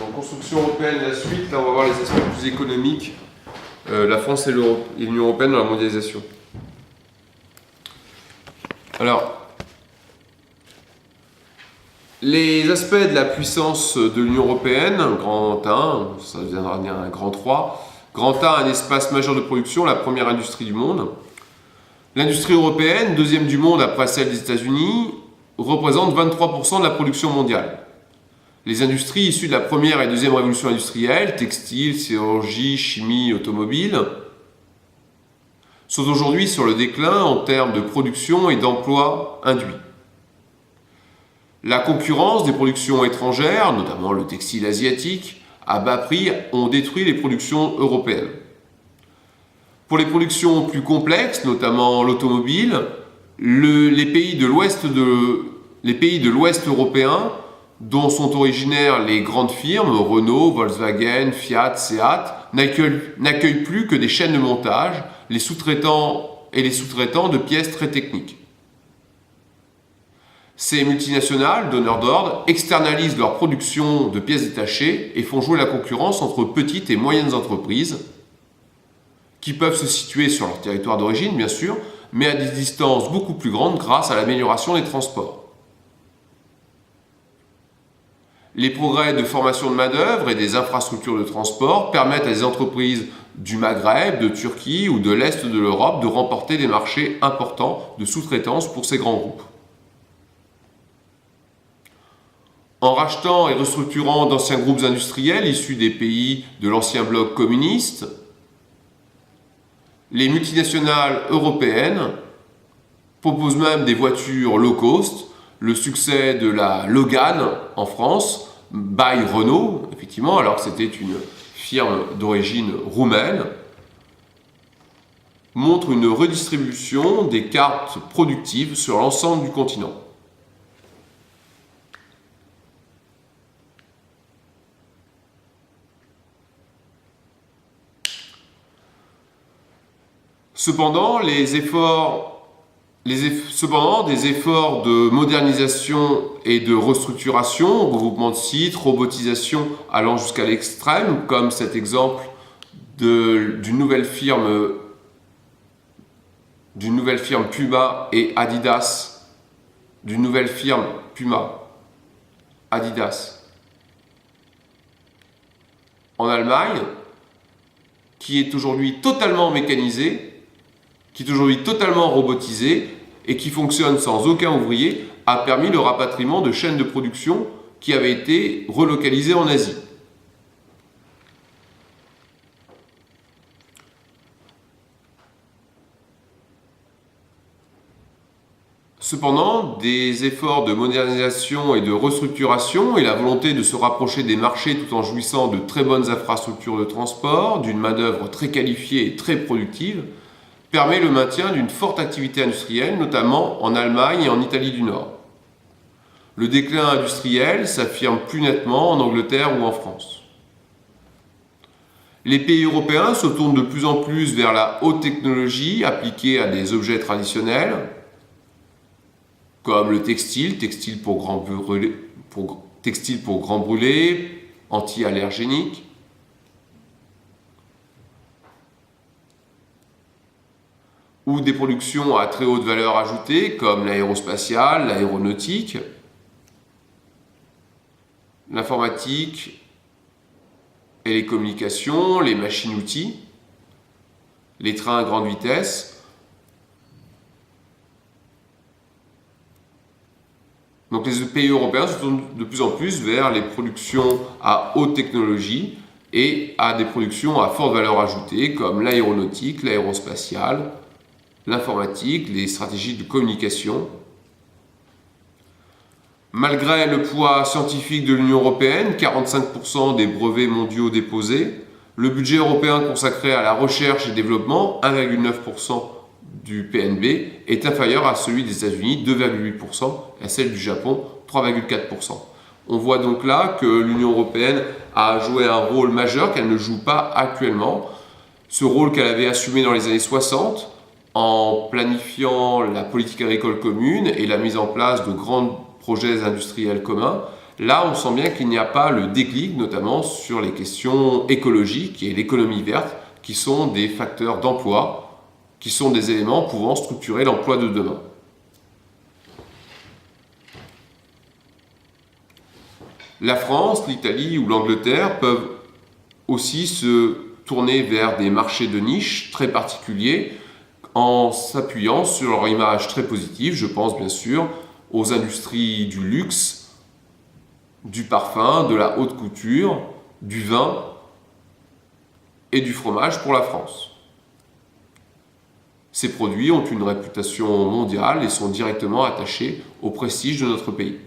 Donc, construction européenne, la suite. Là, on va voir les aspects plus économiques. La France et l'Union européenne dans la mondialisation. Alors, les aspects de la puissance de l'Union européenne, grand 1, ça deviendra un grand 3. Grand 1, un espace majeur de production, la première industrie du monde. L'industrie européenne, deuxième du monde après celle des États-Unis, représente 23% de la production mondiale. Les industries issues de la première et deuxième révolution industrielle, textile, sidérurgie, chimie, automobile, sont aujourd'hui sur le déclin en termes de production et d'emploi induits. La concurrence des productions étrangères, notamment le textile asiatique, à bas prix, ont détruit les productions européennes. Pour les productions plus complexes, notamment l'automobile, les pays de l'Ouest européen, dont sont originaires les grandes firmes, Renault, Volkswagen, Fiat, Seat, n'accueillent plus que des chaînes de montage, les sous-traitants de pièces très techniques. Ces multinationales, donneurs d'ordre, externalisent leur production de pièces détachées et font jouer la concurrence entre petites et moyennes entreprises, qui peuvent se situer sur leur territoire d'origine, bien sûr, mais à des distances beaucoup plus grandes grâce à l'amélioration des transports. Les progrès de formation de main-d'œuvre et des infrastructures de transport permettent à des entreprises du Maghreb, de Turquie ou de l'Est de l'Europe de remporter des marchés importants de sous-traitance pour ces grands groupes. En rachetant et restructurant d'anciens groupes industriels issus des pays de l'ancien bloc communiste, les multinationales européennes proposent même des voitures low cost. Le succès de la Logan en France, by Renault, effectivement, alors que c'était une firme d'origine roumaine, montre une redistribution des cartes productives sur l'ensemble du continent. Cependant, des efforts de modernisation et de restructuration, regroupement de sites, robotisation allant jusqu'à l'extrême, comme cet exemple d'une nouvelle firme Puma et Adidas, en Allemagne, qui est aujourd'hui totalement mécanisée, qui est aujourd'hui totalement robotisé et qui fonctionne sans aucun ouvrier, a permis le rapatriement de chaînes de production qui avaient été relocalisées en Asie. Cependant, des efforts de modernisation et de restructuration et la volonté de se rapprocher des marchés tout en jouissant de très bonnes infrastructures de transport, d'une main-d'œuvre très qualifiée et très productive, permet le maintien d'une forte activité industrielle, notamment en Allemagne et en Italie du Nord. Le déclin industriel s'affirme plus nettement en Angleterre ou en France. Les pays européens se tournent de plus en plus vers la haute technologie appliquée à des objets traditionnels, comme le textile pour grand brûlé, anti-allergénique, ou des productions à très haute valeur ajoutée, comme l'aérospatiale, l'aéronautique, l'informatique et les communications, les machines-outils, les trains à grande vitesse. Donc les pays européens se tournent de plus en plus vers les productions à haute technologie et à des productions à forte valeur ajoutée, comme l'aéronautique, l'aérospatiale, l'informatique, les stratégies de communication. Malgré le poids scientifique de l'Union européenne, 45% des brevets mondiaux déposés, le budget européen consacré à la recherche et développement, 1,9% du PNB, est inférieur à celui des États-Unis, 2,8%, et à celle du Japon, 3,4%. On voit donc là que l'Union européenne a joué un rôle majeur qu'elle ne joue pas actuellement. Ce rôle qu'elle avait assumé dans les années 60, en planifiant la politique agricole commune et la mise en place de grands projets industriels communs, Là, on sent bien qu'il n'y a pas le déclic, notamment sur les questions écologiques et l'économie verte, qui sont des facteurs d'emploi, qui sont des éléments pouvant structurer l'emploi de demain. La France, l'Italie ou l'Angleterre peuvent aussi se tourner vers des marchés de niche très particuliers en s'appuyant sur leur image très positive. Je pense bien sûr aux industries du luxe, du parfum, de la haute couture, du vin et du fromage pour la France. Ces produits ont une réputation mondiale et sont directement attachés au prestige de notre pays.